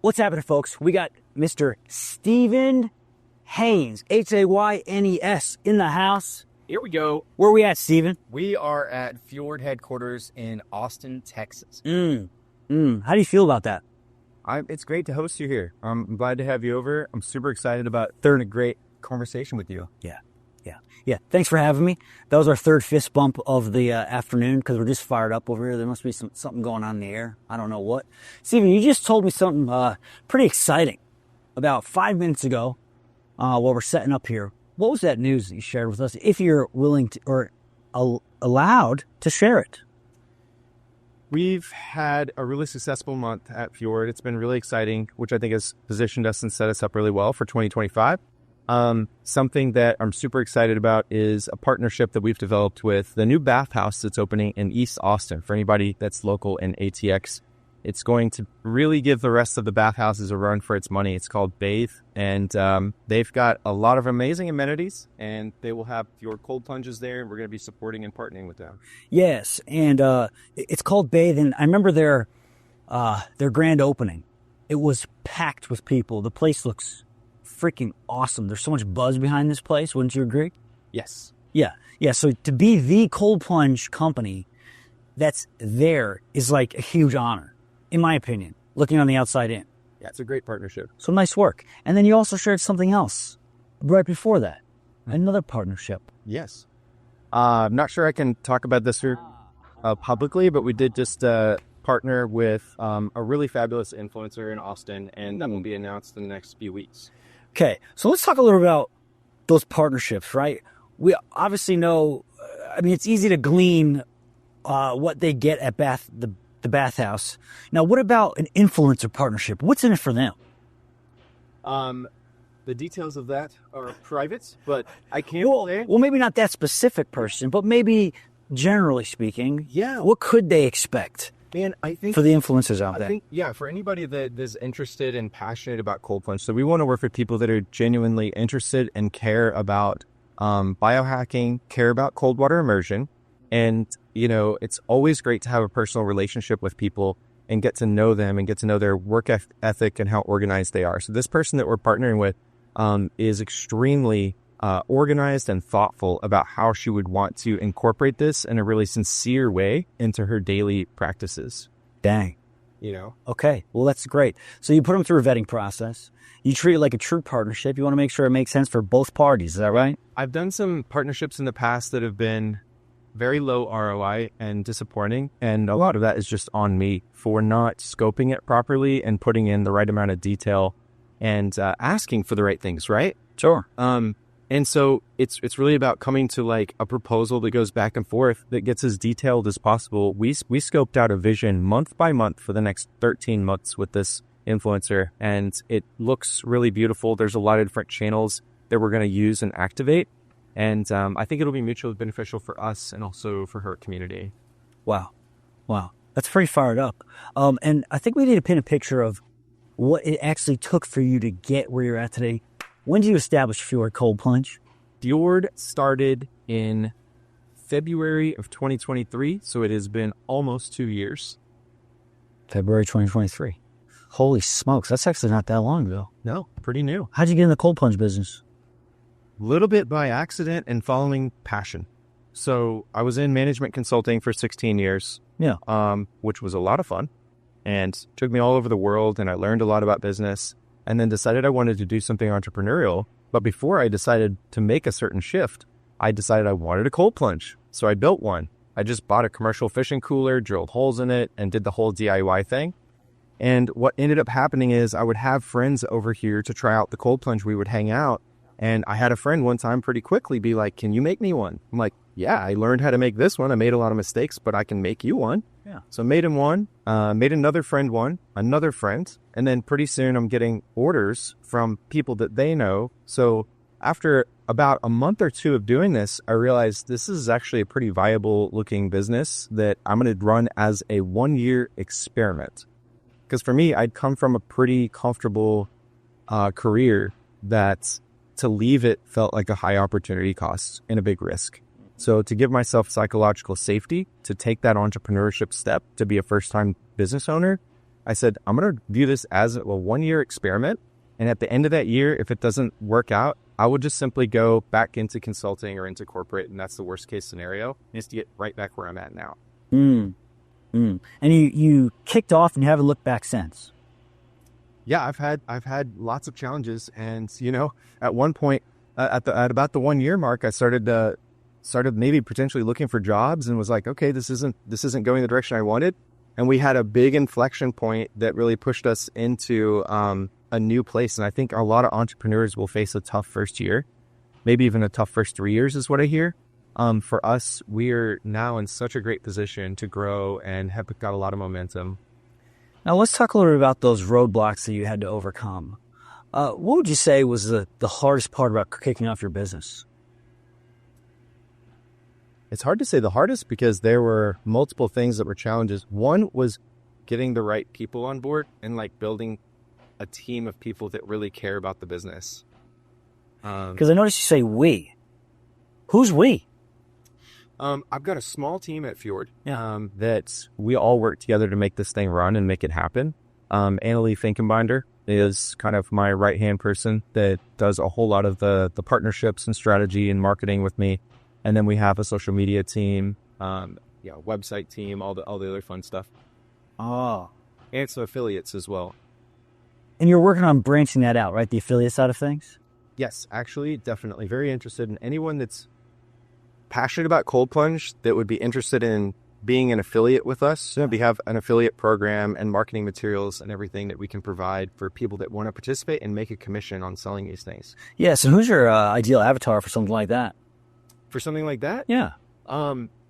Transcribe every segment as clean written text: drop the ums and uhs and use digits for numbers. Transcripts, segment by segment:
What's happening, folks? We got Mr. Stephen Haynes, Haynes, in the house. Here we go. Where are we at, Stephen? We are at FJORD headquarters in Austin, Texas. How do you feel about that? It's great to host you here. I'm glad to have you over. I'm super excited about starting a great conversation with you. Yeah. Thanks for having me. That was our third fist bump of the afternoon because we're just fired up over here. There must be something going on in the air. I don't know what. Stephen, you just told me something pretty exciting about 5 minutes ago while we're setting up here. What was that news that you shared with us? If you're willing to or allowed to share it. We've had a really successful month at FJORD. It's been really exciting, which I think has positioned us and set us up really well for 2025. Something that I'm super excited about is a partnership that we've developed with the new bathhouse that's opening in East Austin. For anybody that's local in ATX, it's going to really give the rest of the bathhouses a run for its money. It's called Bathe, and they've got a lot of amazing amenities, and they will have FJORD Cold Plunges there, and we're going to be supporting and partnering with them. Yes, and it's called Bathe, and I remember their grand opening. It was packed with people. The place looks freaking awesome. There's so much buzz behind this place. Wouldn't you agree? Yes. Yeah. So to be the cold plunge company that's there is like a huge honor, in my opinion, looking on the outside in. Yeah, it's a great partnership. So nice work. And then you also shared something else right before that. Another partnership. Yes. I'm not sure I can talk about this here publicly, but we did just partner with a really fabulous influencer in Austin, and that will be announced in the next few weeks. Okay, so let's talk a little about those partnerships, right? We obviously know, it's easy to glean what they get at the bathhouse. Now, what about an influencer partnership? What's in it for them? The details of that are private, but I can't say. Well, maybe not that specific person, but maybe generally speaking, yeah. What could they expect? Man, I think for the influencers out there. I think, for anybody that is interested and passionate about cold plunge. So we want to work with people that are genuinely interested and care about biohacking, care about cold water immersion. And, it's always great to have a personal relationship with people and get to know them and get to know their work ethic and how organized they are. So this person that we're partnering with is extremely organized and thoughtful about how she would want to incorporate this in a really sincere way into her daily practices. Dang. Okay. Well, that's great. So you put them through a vetting process. You treat it like a true partnership. You want to make sure it makes sense for both parties. Is that right? I've done some partnerships in the past that have been very low ROI and disappointing. And a lot of that is just on me for not scoping it properly and putting in the right amount of detail and asking for the right things, right? Sure. And so it's really about coming to like a proposal that goes back and forth that gets as detailed as possible. We scoped out a vision month by month for the next 13 months with this influencer, and it looks really beautiful. There's a lot of different channels that we're going to use and activate. And I think it'll be mutually beneficial for us and also for her community. Wow. That's pretty fired up. And I think we need to paint a picture of what it actually took for you to get where you're at today. When did you establish FJORD Cold Plunge? FJORD started in February of 2023, so it has been almost 2 years. February 2023. Holy smokes, that's actually not that long ago. No, pretty new. How'd you get in the cold plunge business? A little bit by accident and following passion. So I was in management consulting for 16 years, which was a lot of fun and took me all over the world, and I learned a lot about business. And then decided I wanted to do something entrepreneurial. But before I decided to make a certain shift, I decided I wanted a cold plunge. So I built one. I just bought a commercial fishing cooler, drilled holes in it, and did the whole DIY thing. And what ended up happening is I would have friends over here to try out the cold plunge. We would hang out. And I had a friend one time pretty quickly be like, "Can you make me one?" I'm like, "Yeah, I learned how to make this one. I made a lot of mistakes, but I can make you one." Yeah. So made him one, made another friend one, another friend. And then pretty soon I'm getting orders from people that they know. So after about a month or two of doing this, I realized this is actually a pretty viable looking business that I'm going to run as a 1-year experiment. Because for me, I'd come from a pretty comfortable career that to leave it felt like a high opportunity cost and a big risk. So to give myself psychological safety, to take that entrepreneurship step, to be a first-time business owner, I said, I'm going to view this as a 1-year experiment. And at the end of that year, if it doesn't work out, I would just simply go back into consulting or into corporate. And that's the worst case scenario, is to get right back where I'm at now. And you kicked off and you haven't looked back since. Yeah, I've had lots of challenges. And, at one point, at about the 1 year mark, I started maybe potentially looking for jobs and was like, okay, this isn't going the direction I wanted. And we had a big inflection point that really pushed us into a new place. And I think a lot of entrepreneurs will face a tough first year, maybe even a tough first 3 years is what I hear. For us, we're now in such a great position to grow and have got a lot of momentum. Now let's talk a little bit about those roadblocks that you had to overcome. What would you say was the hardest part about kicking off your business? It's hard to say the hardest because there were multiple things that were challenges. One was getting the right people on board and like building a team of people that really care about the business. Because I noticed you say we. Who's we? I've got a small team at Fjord that we all work together to make this thing run and make it happen. Annalie Finkenbinder is kind of my right-hand person that does a whole lot of the partnerships and strategy and marketing with me. And then we have a social media team, website team, all the other fun stuff. Oh. And some affiliates as well. And you're working on branching that out, right? The affiliate side of things? Yes, actually, definitely. Very interested in anyone that's passionate about Cold Plunge that would be interested in being an affiliate with us. Yeah. We have an affiliate program and marketing materials and everything that we can provide for people that want to participate and make a commission on selling these things. Yeah, so who's your ideal avatar for something like that? For something like that? Yeah.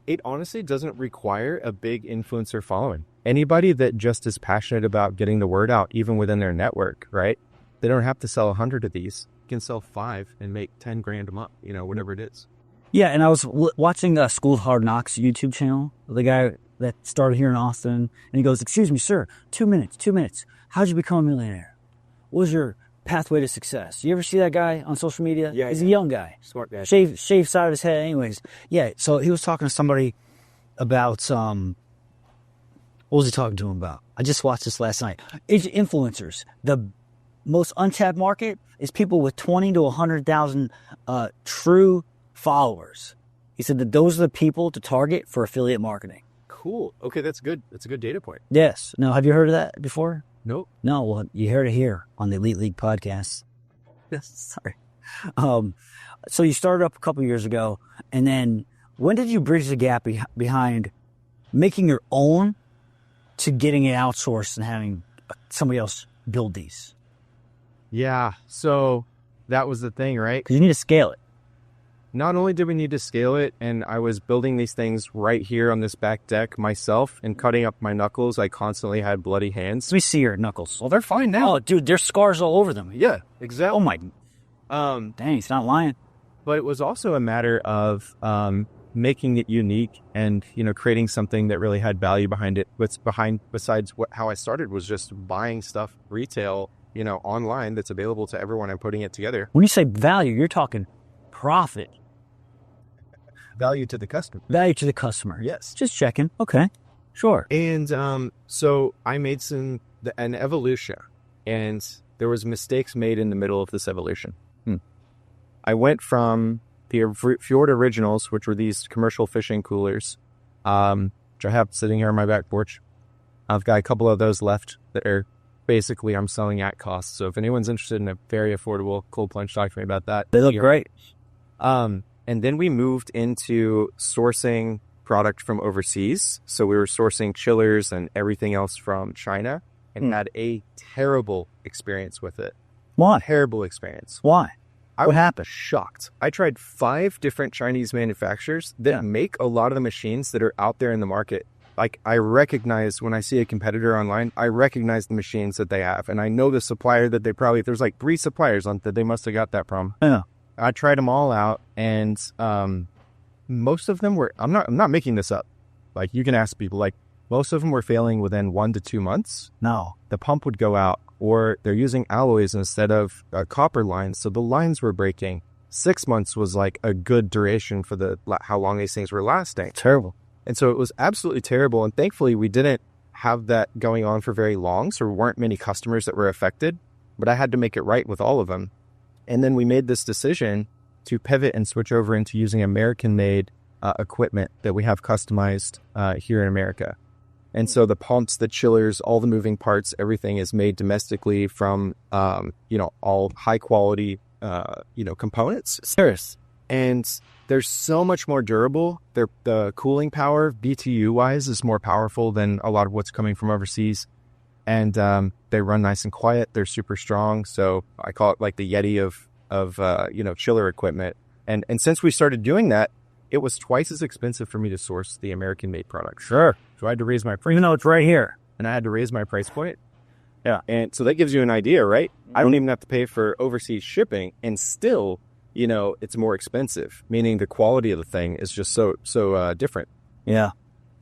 It honestly doesn't require a big influencer following. Anybody that just is passionate about getting the word out, even within their network, right? They don't have to sell 100 of these. You can sell 5 and make 10 grand a month, whatever it is. Yeah, and I was watching the School of Hard Knocks YouTube channel, the guy that started here in Austin, and he goes, "Excuse me, sir, 2 minutes. How'd you become a millionaire? What was your pathway to success?" You ever see that guy on social media? Yeah. He's a young guy. Smart guy. Shaved side of his head anyways. Yeah, so he was talking to somebody about, what was he talking to him about? I just watched this last night. It's influencers. The most untapped market is people with 20 to 100,000 true followers. He said that those are the people to target for affiliate marketing. Cool. Okay, that's good. That's a good data point. Yes. Now, have you heard of that before? Nope. No, well, you heard it here on the Elite League podcast. Yes, sorry. So you started up a couple years ago, and then when did you bridge the gap behind making your own to getting it outsourced and having somebody else build these? Yeah, so that was the thing, right? Because you need to scale it. Not only did we need to scale it, and I was building these things right here on this back deck myself and cutting up my knuckles. I constantly had bloody hands. Let me see your knuckles. Well, they're fine now. Oh, dude, there's scars all over them. Yeah, exactly. Oh, my. Dang, he's not lying. But it was also a matter of making it unique and, creating something that really had value behind it. Besides how I started was just buying stuff retail, online that's available to everyone and putting it together. When you say value, you're talking profit. Value to the customer. Value to the customer. Yes. Just checking. Okay. Sure. And so I made an evolution, and there was mistakes made in the middle of this evolution. I went from the Fjord Originals, which were these commercial fishing coolers, which I have sitting here on my back porch. I've got a couple of those left that are basically I'm selling at cost. So if anyone's interested in a very affordable cold plunge, talk to me about that. They look great. And then we moved into sourcing product from overseas. So we were sourcing chillers and everything else from China and had a terrible experience with it. Why? Terrible experience. Why? What happened? Shocked. I tried 5 different Chinese manufacturers that make a lot of the machines that are out there in the market. Like, I recognize when I see a competitor online, I recognize the machines that they have. And I know the supplier that there's like 3 suppliers on that they must have got that from. Yeah. I tried them all out, and most of them were, I'm not making this up. Like, you can ask people, like, most of them were failing within 1 to 2 months. No. The pump would go out, or they're using alloys instead of copper lines, so the lines were breaking. 6 months was like a good duration for how long these things were lasting. Terrible. And so it was absolutely terrible, and thankfully we didn't have that going on for very long, so there weren't many customers that were affected, but I had to make it right with all of them. And then we made this decision to pivot and switch over into using American-made equipment that we have customized here in America. And so the pumps, the chillers, all the moving parts, everything is made domestically from, all high quality, components. Serious. And they're so much more durable. The cooling power, BTU wise, is more powerful than a lot of what's coming from overseas. And they run nice and quiet. They're super strong. So I call it like the Yeti of chiller equipment. And since we started doing that, it was twice as expensive for me to source the American-made products. Sure. So I had to raise my price. Even though it's right here. And I had to raise my price point. Yeah. And so that gives you an idea, right? I don't even have to pay for overseas shipping, and still, it's more expensive, meaning the quality of the thing is just so different. Yeah.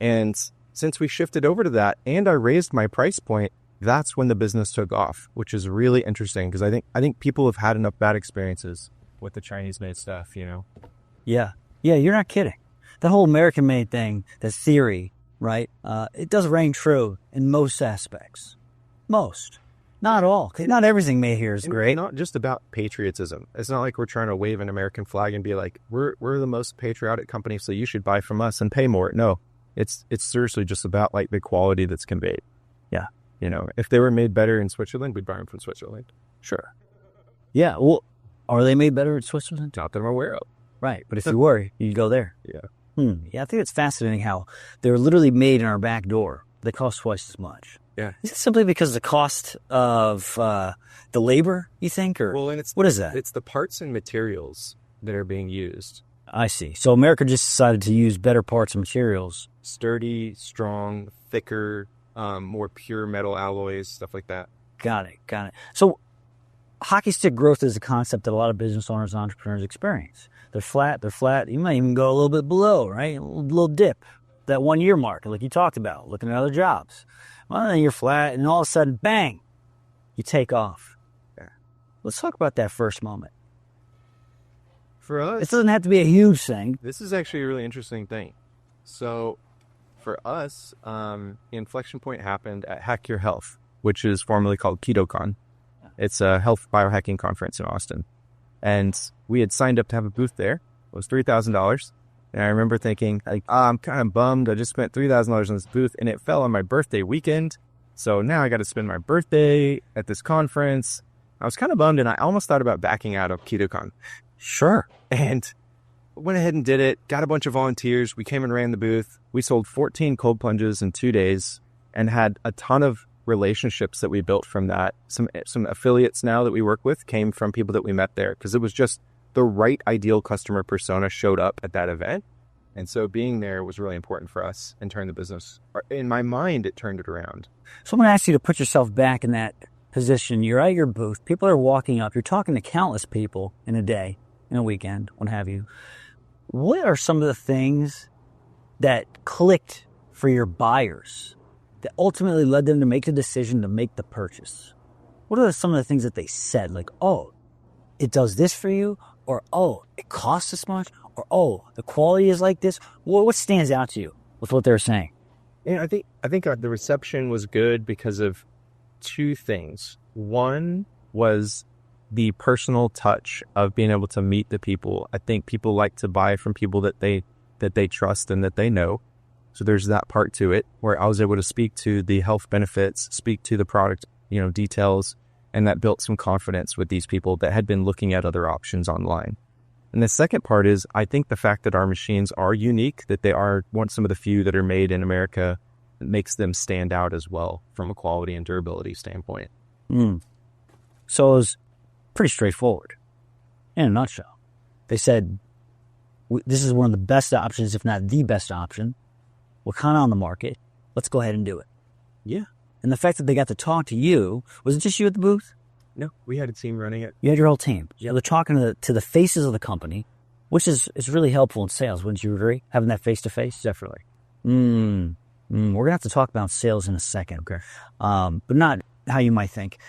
And since we shifted over to that and I raised my price point, that's when the business took off, which is really interesting because I think people have had enough bad experiences with the Chinese-made stuff, Yeah. Yeah, you're not kidding. The whole American-made thing, the theory, right? It does ring true in most aspects. Most. Not all. Not everything made here is great. It's not just about patriotism. It's not like we're trying to wave an American flag and be like, we're the most patriotic company, so you should buy from us and pay more. No, it's seriously just about like the quality that's conveyed. Yeah. If they were made better in Switzerland, we'd buy them from Switzerland. Sure. Yeah. Well, are they made better in Switzerland? Not that I'm aware of. Right. But if you were, you'd go there. Yeah. Yeah, I think it's fascinating how they're literally made in our back door. They cost twice as much. Yeah. Is it simply because of the cost of the labor, you think? Or what is that? It's the parts and materials that are being used. I see. So America just decided to use better parts and materials. Sturdy, strong, thicker, more pure metal alloys, stuff like that. Got it. So hockey stick growth is a concept that a lot of business owners and entrepreneurs experience. They're flat. You might even go a little bit below, right? A little dip. That 1 year mark, like you talked about, looking at other jobs. Well, then you're flat, and all of a sudden, bang, you take off. Yeah. Let's talk about that first moment. For us, it doesn't have to be a huge thing. This is actually a really interesting thing. So for us, the inflection point happened at Hack Your Health, which is formerly called KetoCon. It's a health biohacking conference in Austin. And we had signed up to have a booth there. It was $3,000. And I remember thinking, I'm kind of bummed. I just spent $3,000 on this booth, and it fell on my birthday weekend. So now I got to spend my birthday at this conference. I was kind of bummed, and I almost thought about backing out of KetoCon. Sure. And went ahead and did it. Got a bunch of volunteers. We came and ran the booth. We sold 14 cold plunges in 2 days and had a ton of relationships that we built from that. Some affiliates now that we work with came from people that we met there because it was just the right ideal customer persona showed up at that event. And so being there was really important for us and turned the business. In my mind, it turned it around. So I'm going to ask you to put yourself back in that position. You're at your booth. People are walking up. You're talking to countless people in a day, in a weekend, what have you. What are some of the things that clicked for your buyers that ultimately led them to make the decision to make the purchase? What are some of the things that they said? Like, oh, it does this for you? Or, oh, it costs this much? Or, oh, the quality is like this? What stands out to you with what they're saying? Yeah, I think the reception was good because of two things. One was the personal touch of being able to meet the people. I think people like to buy from people that they trust and that they know. So there's that part to it where I was able to speak to the health benefits, speak to the product, details, and that built some confidence with these people that had been looking at other options online. And the second part is, I think the fact that our machines are unique, that they are some of the few that are made in America, makes them stand out as well from a quality and durability standpoint. So it was pretty straightforward. In a nutshell, they said, this is one of the best options, if not the best option. We're kind of on the market. Let's go ahead and do it. Yeah. And the fact that they got to talk to you, was it just you at the booth? No, we had a team running it. You had your whole team. Yeah. They're talking to the faces of the company, which is really helpful in sales. Wouldn't you agree? Having that face-to-face? Definitely. We're going to have to talk about sales in a second. Okay. But not how you might think.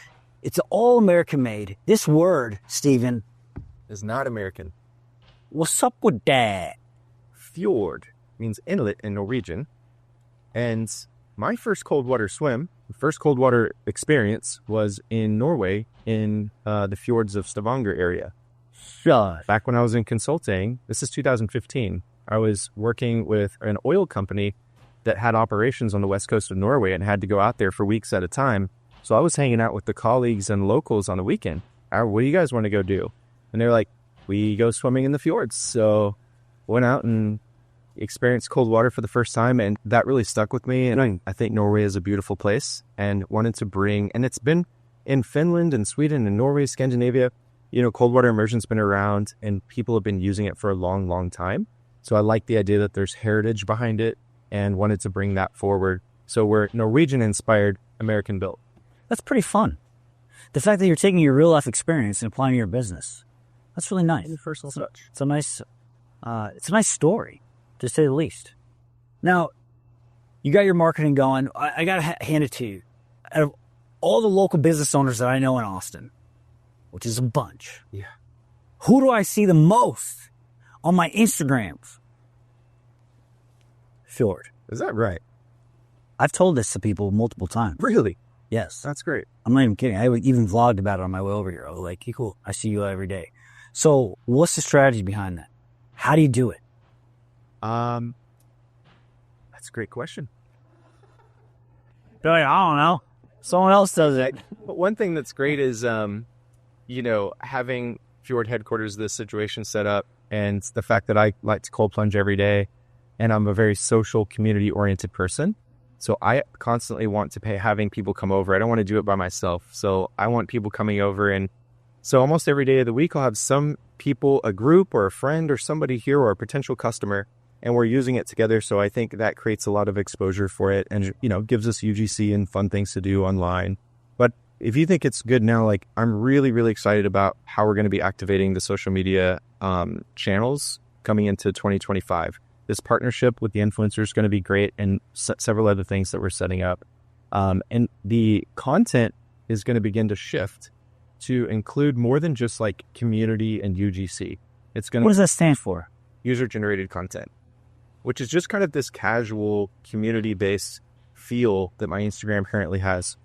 It's all American made. This word, Stephen, is not American. What's up with that? Fjord means inlet in Norwegian. And my first cold water swim, the first cold water experience was in Norway in the fjords of Stavanger area. Sure. Back when I was in consulting, this is 2015, I was working with an oil company that had operations on the west coast of Norway and had to go out there for weeks at a time. So I was hanging out with the colleagues and locals on the weekend. What do you guys want to go do? And they're like, we go swimming in the fjords. So went out and experienced cold water for the first time, and that really stuck with me. And I think Norway is a beautiful place and wanted to bring, and it's been in Finland and Sweden and Norway, Scandinavia, cold water immersion's been around and people have been using it for a long, long time. So I like the idea that there's heritage behind it and wanted to bring that forward. So we're Norwegian inspired, American built. That's pretty fun. The fact that you're taking your real life experience and applying to your business. That's really nice. Personal touch. It's a nice story, to say the least. Now, you got your marketing going. I got to hand it to you. Out of all the local business owners that I know in Austin, which is a bunch, who do I see the most on my Instagrams? Fjord. Is that right? I've told this to people multiple times. Really? Yes. That's great. I'm not even kidding. I even vlogged about it on my way over here. I was like, hey, cool. I see you every day. So what's the strategy behind that? How do you do it? That's a great question. I don't know. Someone else does it. But one thing that's great is, having Fjord headquarters, this situation set up, and the fact that I like to cold plunge every day, and I'm a very social, community-oriented person. So I constantly want to having people come over. I don't want to do it by myself. So I want people coming over. And so almost every day of the week, I'll have some people, a group or a friend or somebody here or a potential customer, and we're using it together. So I think that creates a lot of exposure for it and, gives us UGC and fun things to do online. But if you think it's good now, I'm really, really excited about how we're going to be activating the social media channels coming into 2025. This partnership with the influencer is going to be great, and several other things that we're setting up. And the content is going to begin to shift to include more than just community and UGC. It's going to. What does that stand for? User-generated content, which is just kind of this casual community-based feel that my Instagram currently has.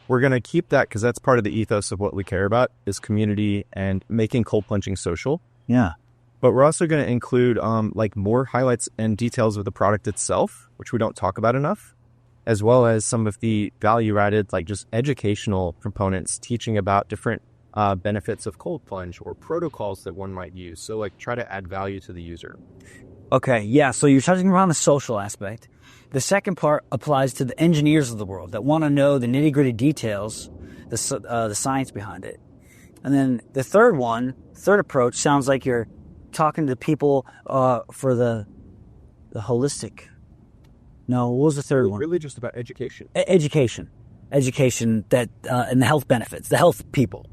We're going to keep that because that's part of the ethos of what we care about is community and making cold plunging social. Yeah. But we're also going to include more highlights and details of the product itself, which we don't talk about enough, as well as some of the value-added, just educational components, teaching about different benefits of cold plunge or protocols that one might use. So try to add value to the user. Okay, yeah. So you're touching around the social aspect. The second part applies to the engineers of the world that want to know the nitty-gritty details, the science behind it. And then the third approach sounds like you're talking to people for the holistic. No, what was the third one? Really just about education. Education that and the health benefits, the health people.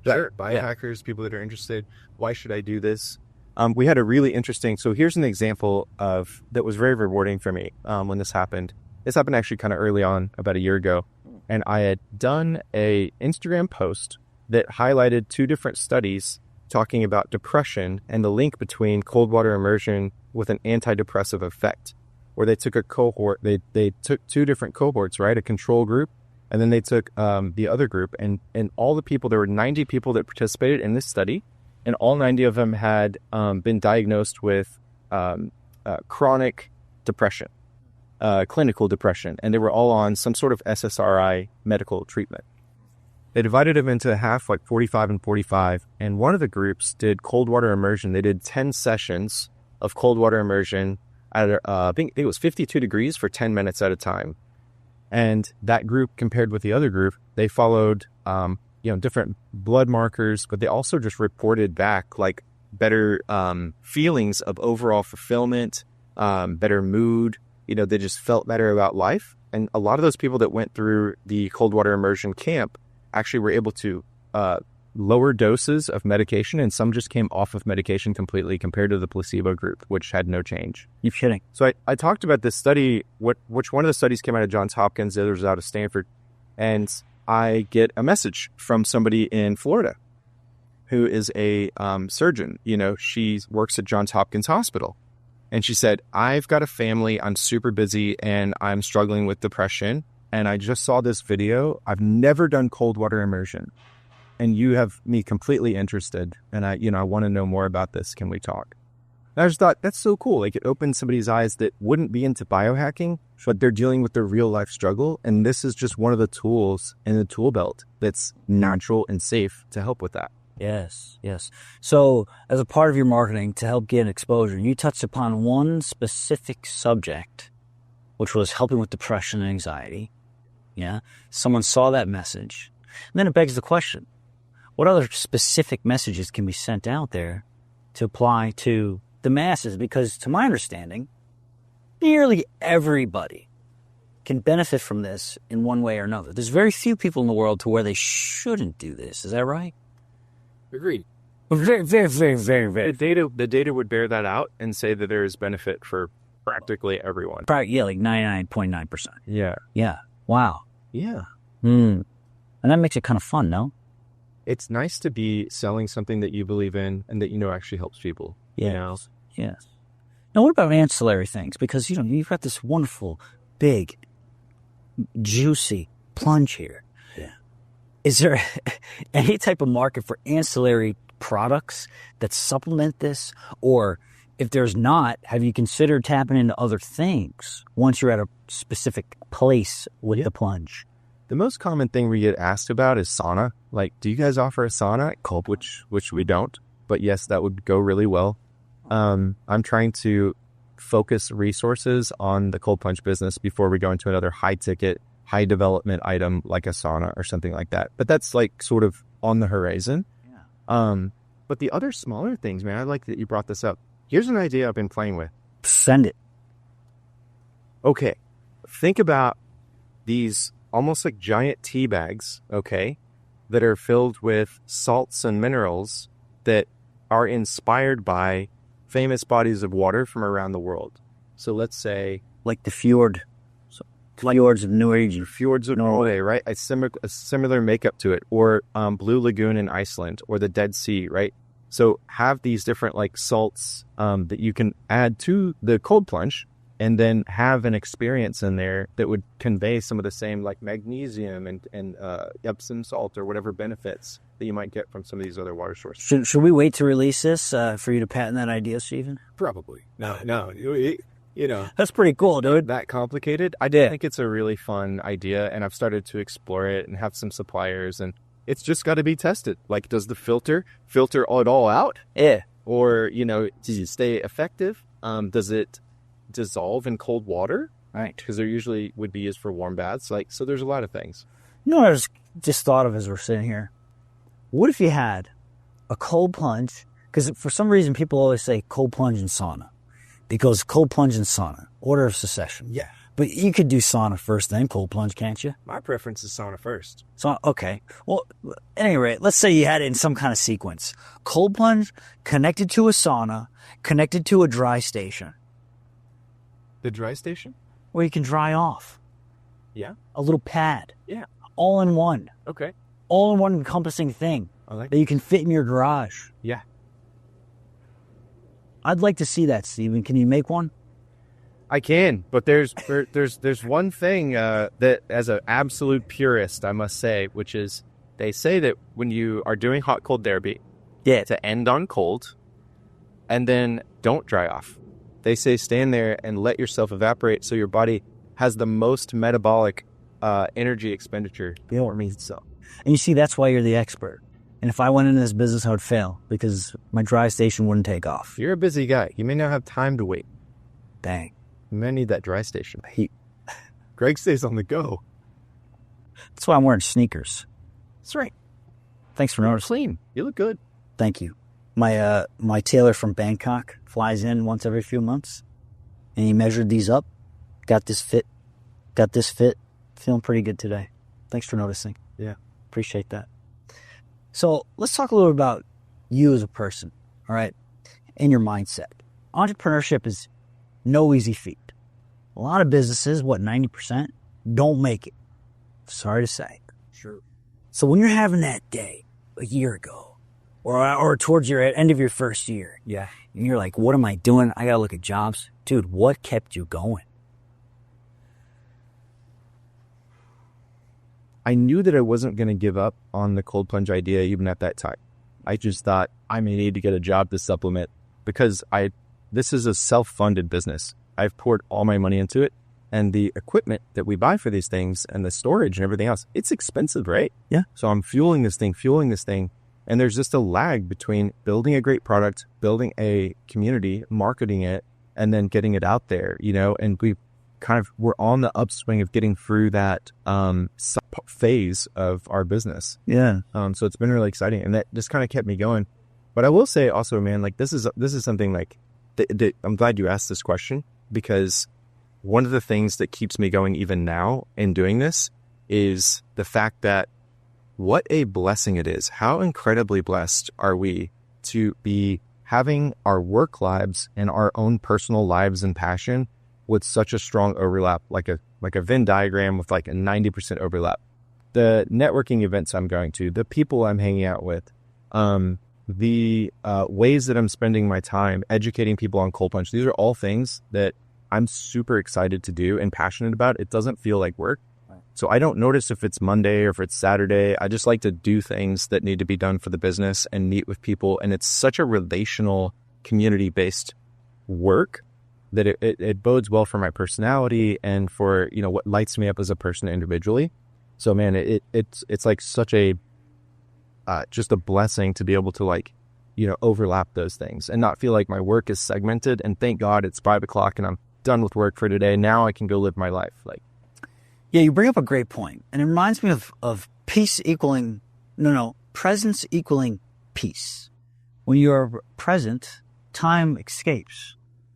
Sure. Biohackers, people that are interested. Why should I do this? We had a really interesting. So here's an example that was very rewarding for me when this happened. This happened actually kind of early on, about a year ago, and I had done a Instagram post that highlighted 2 different studies talking about depression and the link between cold water immersion with an antidepressive effect, where they took a cohort, they took 2 different cohorts, right? A control group, and then they took the other group, and all the people, there were 90 people that participated in this study, and all 90 of them had been diagnosed with chronic depression, clinical depression, and they were all on some sort of SSRI medical treatment. They divided them into half, 45 and 45. And one of the groups did cold water immersion. They did 10 sessions of cold water immersion at, I think it was 52 degrees for 10 minutes at a time. And that group compared with the other group, they followed, different blood markers, but they also just reported back better feelings of overall fulfillment, better mood. They just felt better about life. And a lot of those people that went through the cold water immersion camp actually were able to lower doses of medication, and some just came off of medication completely compared to the placebo group, which had no change. You're kidding. So I talked about this study, which one of the studies came out of Johns Hopkins, the other was out of Stanford, and I get a message from somebody in Florida who is a surgeon. She works at Johns Hopkins Hospital, And she said, I've got a family, I'm super busy, and I'm struggling with depression. And I just saw this video. I've never done cold water immersion. And you have me completely interested. And I want to know more about this. Can we talk? And I just thought, that's so cool. Like, it opened somebody's eyes that wouldn't be into biohacking, but they're dealing with their real life struggle. And this is just one of the tools in the tool belt that's natural and safe to help with that. Yes, yes. So as a part of your marketing to help get exposure, you touched upon one specific subject, which was helping with depression and anxiety. Yeah. Someone saw that message. And then it begs the question, what other specific messages can be sent out there to apply to the masses? Because to my understanding, nearly everybody can benefit from this in one way or another. There's very few people in the world to where they shouldn't do this. Is that right? Agreed. Very, very, very, very, very. The data would bear that out and say that there is benefit for practically everyone. Yeah, like 99.9%. Yeah. Yeah. Wow. Yeah. And that makes it kind of fun, no? It's nice to be selling something that you believe in and that you know actually helps people. Yes. You know? Yes. Now, what about ancillary things? Because, you've got this wonderful, big, juicy plunge here. Yeah. Is there any type of market for ancillary products that supplement this? Or if there's not, have you considered tapping into other things once you're at a specific place with the plunge? The most common thing we get asked about is sauna. Like, do you guys offer a sauna? Cold, which we don't. But yes, that would go really well. I'm trying to focus resources on the cold plunge business before we go into another high ticket, high development item like a sauna or something like that. But that's like sort of on the horizon. Yeah. But the other smaller things, man, I like that you brought this up. Here's an idea I've been playing with. Send it. Okay. Think about these almost like giant tea bags, okay, that are filled with salts and minerals that are inspired by famous bodies of water from around the world. So let's say like the fjords of Norway. Fjords of Norway, right? A similar makeup to it. Or Blue Lagoon in Iceland, or the Dead Sea, right? So have these different like salts that you can add to the cold plunge, and then have an experience in there that would convey some of the same like magnesium and Epsom salt or whatever benefits that you might get from some of these other water sources. Should we wait to release this for you to patent that idea, Stephen? Probably. No. That's pretty cool, dude. That complicated? I think it's a really fun idea, and I've started to explore it and have some suppliers, and it's just got to be tested. Like, does the filter it all out? Yeah. Or, does it stay effective? Does it dissolve in cold water? Right. Because they're usually would be used for warm baths. So there's a lot of things. What I just thought of as we're sitting here? What if you had a cold plunge? Because for some reason people always say cold plunge and sauna. Because cold plunge and sauna, order of succession. Yeah. But you could do sauna first, then cold plunge, can't you? My preference is sauna first. So, okay. Well, at any rate, let's say you had it in some kind of sequence. Cold plunge connected to a sauna, connected to a dry station. The dry station? Where you can dry off. Yeah. A little pad. Yeah. All in one. Okay. All in one encompassing thing that you can fit in your garage. Yeah. I'd like to see that, Stephen. Can you make one? I can, but there's one thing that, as an absolute purist, I must say, which is they say that when you are doing hot cold therapy, to end on cold, and then don't dry off. They say stand there and let yourself evaporate, so your body has the most metabolic energy expenditure. Before me, so. And you see, that's why you're the expert. And if I went into this business, I would fail because my dry station wouldn't take off. You're a busy guy. You may not have time to wait. Dang. You may need that dry station. Greg stays on the go. That's why I'm wearing sneakers. That's right. Thanks for noticing. Clean. You look good. Thank you. My tailor from Bangkok flies in once every few months, and he measured these up. Got this fit. Feeling pretty good today. Thanks for noticing. Yeah. Appreciate that. So let's talk a little about you as a person, all right, and your mindset. Entrepreneurship is no easy feat. A lot of businesses, 90%, don't make it. Sorry to say. Sure. So when you're having that day a year ago, or towards your end of your first year. Yeah. And you're like, what am I doing? I got to look at jobs. Dude, what kept you going? I knew that I wasn't going to give up on the cold plunge idea even at that time. I just thought I may need to get a job to supplement because this is a self-funded business. I've poured all my money into it, and the equipment that we buy for these things and the storage and everything else, it's expensive, right? Yeah. So I'm fueling this thing, and there's just a lag between building a great product, building a community, marketing it, and then getting it out there, and we're on the upswing of getting through that phase of our business. Yeah. So it's been really exciting, and that just kind of kept me going. But I will say also, man, like this is something like I'm glad you asked this question, because one of the things that keeps me going even now in doing this is the fact that what a blessing it is. How incredibly blessed are we to be having our work lives and our own personal lives and passion with such a strong overlap, like a Venn diagram with like a 90% overlap. The networking events I'm going to, the people I'm hanging out with, the ways that I'm spending my time educating people on cold plunge, these are all things that I'm super excited to do and passionate about. It doesn't feel like work. So I don't notice if it's Monday or if it's Saturday. I just like to do things that need to be done for the business and meet with people. And it's such a relational, community-based work that it bodes well for my personality and for, what lights me up as a person individually. So man, it's like such a, just a blessing to be able to overlap those things and not feel like my work is segmented. And thank God it's 5:00 and I'm done with work for today. Now I can go live my life. Yeah, you bring up a great point. And it reminds me of peace equaling, presence equaling peace. When you're present, time escapes.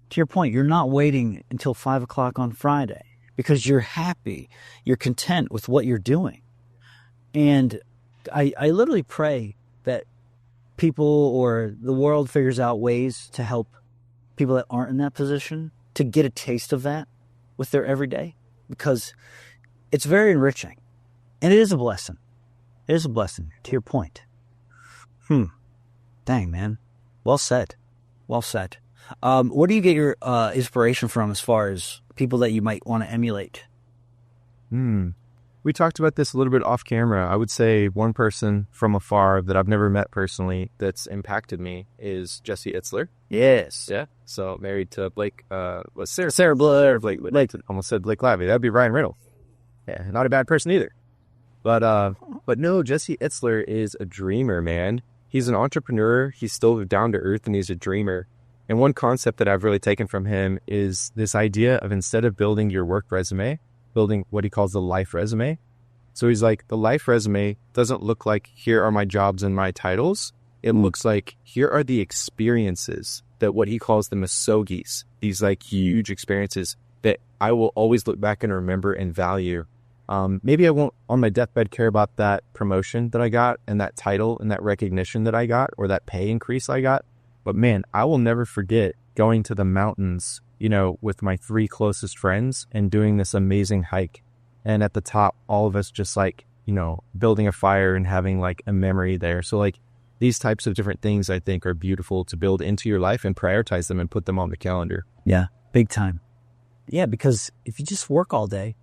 To your point, you're not waiting until 5:00 on Friday because you're happy, you're content with what you're doing. And I literally pray that people or the world figures out ways to help people that aren't in that position to get a taste of that with their everyday, because it's very enriching and it is a blessing. It is a blessing, to your point. Dang, man. Well said. Well said. Where do you get your inspiration from as far as people that you might want to emulate? We talked about this a little bit off camera. I would say one person from afar that I've never met personally that's impacted me is Jesse Itzler. Yes. Yeah. So married to Blake, Sarah Blair, Blake, almost said Blake Lively. That'd be Ryan Reynolds. Yeah, not a bad person either. But no, Jesse Itzler is a dreamer, man. He's an entrepreneur. He's still down to earth and he's a dreamer. And one concept that I've really taken from him is this idea of, instead of building your work resume, building what he calls the life resume. So he's like, the life resume doesn't look like, here are my jobs and my titles. It looks like, here are the experiences that what he calls the misogis, these like huge experiences that I will always look back and remember and value. Maybe I won't on my deathbed care about that promotion that I got and that title and that recognition that I got or that pay increase I got. But man, I will never forget going to the mountains, with my 3 closest friends and doing this amazing hike. And at the top, all of us just building a fire and having like a memory there. So like these types of different things I think are beautiful to build into your life and prioritize them and put them on the calendar. Yeah, big time. Yeah, because if you just work all day,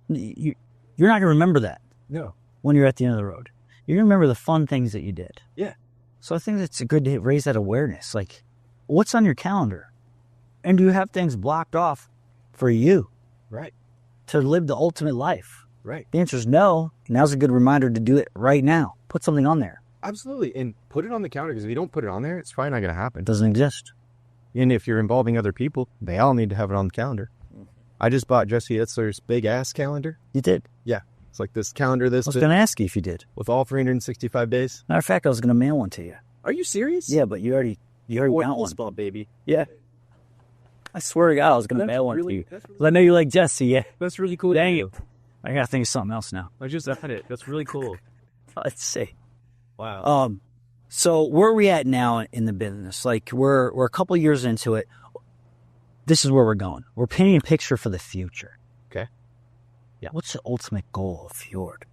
you're not going to remember that. No. When you're at the end of the road. You're going to remember the fun things that you did. Yeah. So I think it's good to raise that awareness. Like, what's on your calendar? And do you have things blocked off for you? Right. To live the ultimate life? Right. The answer is no. Now's a good reminder to do it right now. Put something on there. Absolutely. And put it on the calendar, because if you don't put it on there, it's probably not going to happen. It doesn't exist. And if you're involving other people, they all need to have it on the calendar. I just bought Jesse Itzler's big ass calendar. You did? Yeah. It's like this calendar, I was going to ask you if you did. with all 365 days. Matter of fact, I was going to mail one to you. Are you serious? Yeah, but you already got one. Spot, baby. Yeah. I swear to God, I was going to mail one to you. Really, 'Cause I know you like Jesse, yeah. that's really cool. Dang it. I got to think of something else now. I just had it. That's really cool. Let's see. Wow. So where are we at now in the business? Like we're a couple years into it. This is where we're going. We're painting a picture for the future. Okay. Yeah. What's the ultimate goal of Fjord?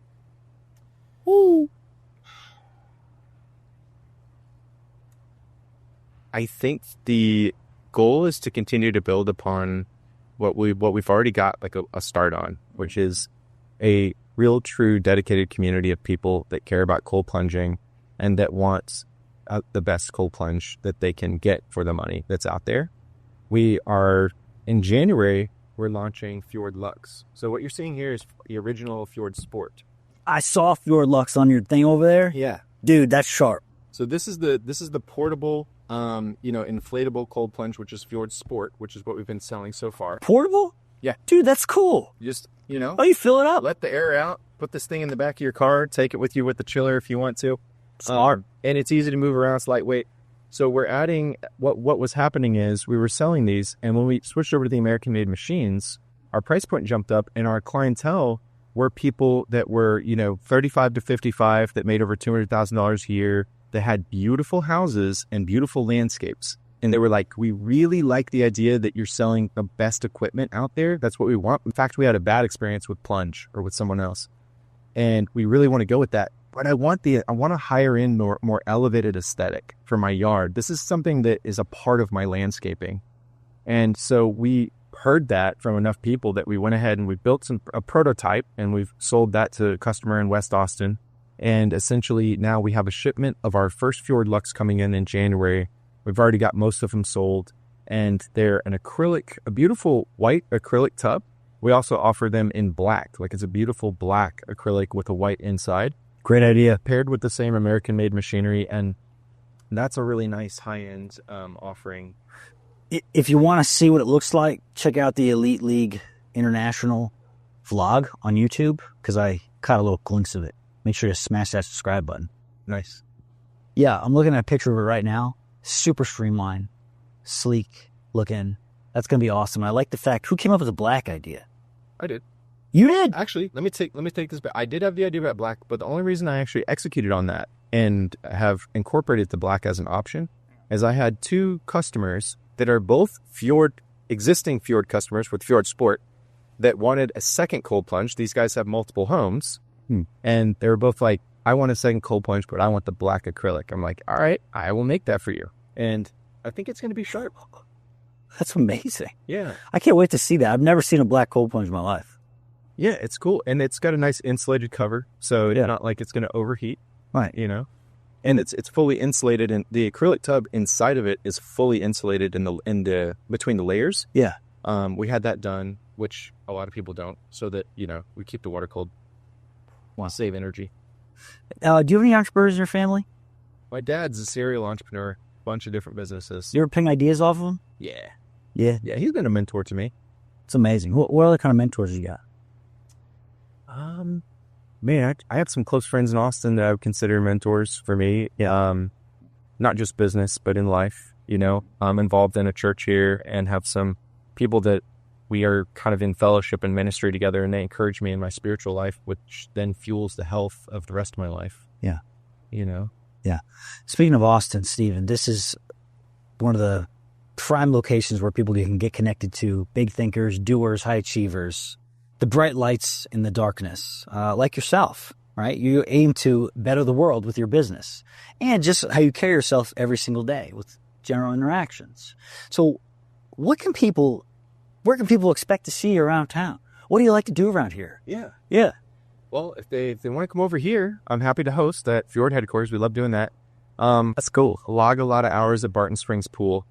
Woo. I think the goal is to continue to build upon what we've already got like a start on, which is a real, true, dedicated community of people that care about cold plunging and that wants the best cold plunge that they can get for the money that's out there. We are, in January, we're launching Fjord Lux. So what you're seeing here is the original Fjord Sport. I saw Fjord Lux on your thing over there. Yeah. Dude, that's sharp. So this is the portable, inflatable cold plunge, which is Fjord Sport, which is what we've been selling so far. Portable? Yeah. Dude, that's cool. Just, Oh, you fill it up. let the air out, put this thing in the back of your car, take it with you with the chiller if you want to. Smart. And it's easy to move around, it's lightweight. So we're adding, what was happening is we were selling these, and when we switched over to the American-made machines, our price point jumped up, and our clientele were people that were, 35 to 55 that made over $200,000 a year, that had beautiful houses and beautiful landscapes. And they were like, we really like the idea that you're selling the best equipment out there. That's what we want. In fact, we had a bad experience with Plunge or with someone else. And we really want to go with that. But I want to hire in more elevated aesthetic for my yard. This is something that is a part of my landscaping. And so we heard that from enough people that we went ahead and we built a prototype, and we've sold that to a customer in West Austin. And essentially now we have a shipment of our first Fjord Lux coming in January. We've already got most of them sold, and they're a beautiful white acrylic tub. We also offer them in black, like it's a beautiful black acrylic with a white inside. Great idea. Paired with the same American-made machinery, and that's a really nice high-end offering. If you want to see what it looks like, check out the Elite League International vlog on YouTube, because I caught a little glimpse of it. Make sure to smash that subscribe button. Nice. Yeah, I'm looking at a picture of it right now. Super streamlined, sleek looking. That's going to be awesome. I like the fact, who came up with the black idea? I did. You did? Actually, let me take this back. I did have the idea about black, but the only reason I actually executed on that and have incorporated the black as an option is I had two customers that are both existing Fjord customers with Fjord Sport that wanted a second cold plunge. These guys have multiple homes, and they were both like, I want a second cold plunge, but I want the black acrylic. I'm like, all right, I will make that for you. And I think it's going to be sharp. That's amazing. Yeah. I can't wait to see that. I've never seen a black cold plunge in my life. Yeah, it's cool. And it's got a nice insulated cover, so it's not like it's going to overheat. Right. And it's fully insulated, and the acrylic tub inside of it is fully insulated in the between the layers. Yeah. We had that done, which a lot of people don't, so that, we keep the water cold. Wow. Save energy. Do you have any entrepreneurs in your family? My dad's a serial entrepreneur, bunch of different businesses. You ever ping ideas off of him? Yeah. Yeah. Yeah, he's been a mentor to me. It's amazing. What other kind of mentors you got? Man, I have some close friends in Austin that I would consider mentors for me. Not just business, but in life. I'm involved in a church here and have some people that we are kind of in fellowship and ministry together, and they encourage me in my spiritual life, which then fuels the health of the rest of my life. Yeah. Yeah. Speaking of Austin, Stephen, this is one of the prime locations where people can get connected to big thinkers, doers, high achievers, the bright lights in the darkness, like yourself, right? You aim to better the world with your business and just how you carry yourself every single day with general interactions. So where can people expect to see you around town? What do you like to do around here? Yeah. Well, if they want to come over here, I'm happy to host at Fjord headquarters. We love doing that. That's cool. Log a lot of hours at Barton Springs Pool.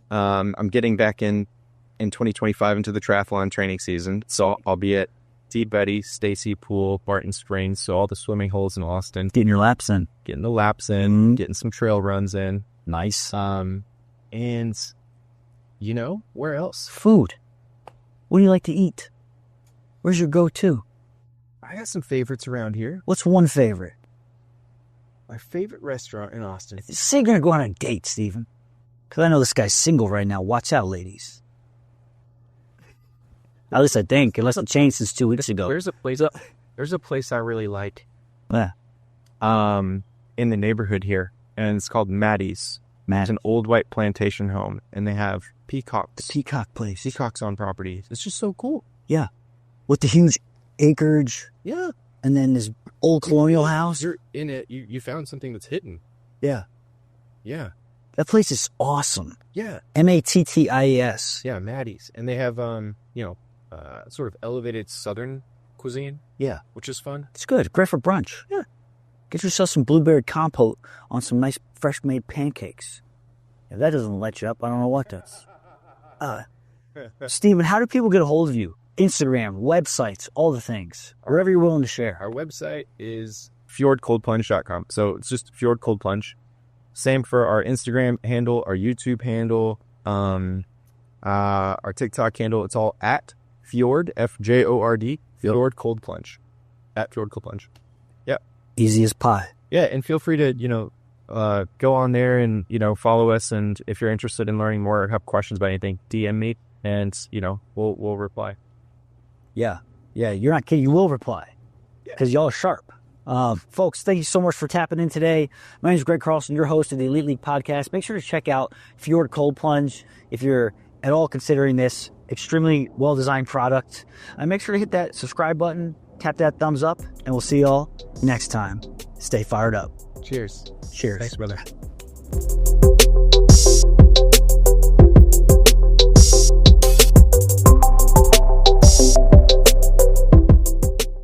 I'm getting back in 2025 into the triathlon training season. So I'll be at Deep Betty, Stacy Pool, Barton Springs. So all the swimming holes in Austin. Getting your laps in. Getting the laps in, getting some trail runs in. Nice. And where else? Food. What do you like to eat? Where's your go-to? I got some favorites around here. What's one favorite? My favorite restaurant in Austin. Say you're going to go on a date, Stephen. Because I know this guy's single right now. Watch out, ladies. At least I think, unless it changed since 2 weeks ago. There's a place I really like. Yeah. In the neighborhood here, and it's called Maddie's. It's an old white plantation home, and they have peacocks. The peacock place. Peacocks on property. It's just so cool. Yeah. With the huge acreage. Yeah. And then this old colonial house. You're in it. You found something that's hidden. Yeah. Yeah. That place is awesome. Yeah. Matties. Yeah, Maddie's. And they have, sort of elevated Southern cuisine. Yeah. Which is fun. It's good. Great for brunch. Yeah. Get yourself some blueberry compote on some nice fresh made pancakes. If that doesn't let you up, I don't know what does. Steven, how do people get a hold of you? Instagram, websites, all the things. Wherever you're willing to share. Our website is fjordcoldplunge.com. So it's just Fjord Cold Plunge. Same for our Instagram handle, our YouTube handle, our TikTok handle. It's all at Fjord, FJORD, Fjord Cold Plunge. At Fjord Cold Plunge. Yeah. Easy as pie. Yeah, and feel free to, go on there and, follow us. And if you're interested in learning more or have questions about anything, DM me and, we'll reply. Yeah. Yeah, you're not kidding. You will reply because y'all are sharp. Folks, thank you so much for tapping in today. My name is Greg Carlson, your host of the Elite League podcast. Make sure to check out FJORD Cold Plunge if you're at all considering this extremely well-designed product. And make sure to hit that subscribe button, tap that thumbs up, and we'll see y'all next time. Stay fired up. Cheers. Cheers. Thanks, brother.